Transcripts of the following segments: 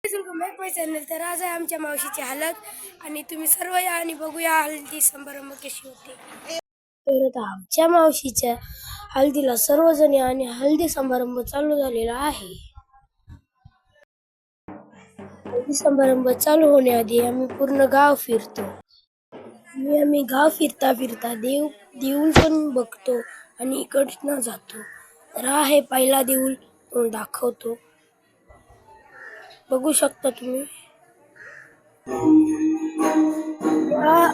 Channel तर आज आहे आमच्या मावशीची हळद आणि तुम्ही सर्व या आणि बघूया हळदी समारंभ कशी होते. तर आता आमच्या मावशीच्या हळदीला सर्वजण आणि हळदी समारंभ चालू झालेला आहे. हळदी समारंभ चालू होण्याआधी आम्ही पूर्ण गाव फिरतो. आम्ही गाव फिरता फिरता देऊळ पण बघतो आणि इकडनं जातो. तर हा आहे पहिला देऊळ, तो दाखवतो. बघू शकता तुम्ही.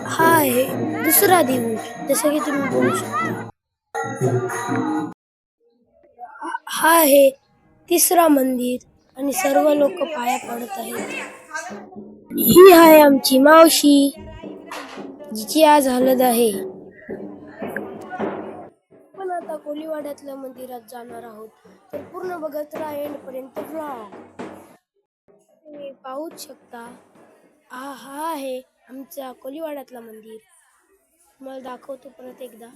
हा आहे दुसरा देऊळ, जसं की तुम्ही बघू शकता. हा आहे तिसरा मंदिर आणि सर्व लोक पाया पडत आहेत. ही आहे आमची मावशी, जिची आज हळद आहे. पण आता कोलीवाड्यातल्या मंदिरात जाणार आहोत, तर पूर्ण बघत राहा एंडपर्यंत व्लॉग. तुम्ही पाहूच शकता. हा आहे आमच्या कोलीवाड्यातला मंदिर. तुम्हाला दाखवतो परत एकदा.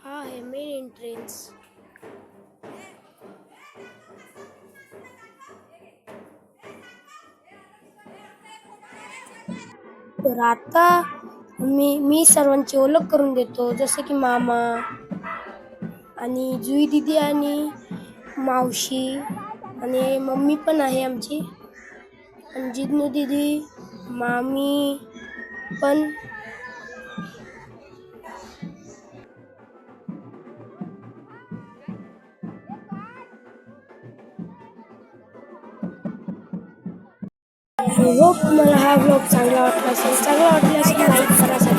हा आहे मेन एंट्रन्स. तर आता मी सर्वांची ओळख करून देतो, जसं की मामा आणि जुई दिदी आणि मावशी आणि मम्मी पण आहे आमची आणि जिज्ञू दिदी, मामी पण. होप तुम्हाला हा व्लॉग चांगला वाटला असेल. लाईक करा.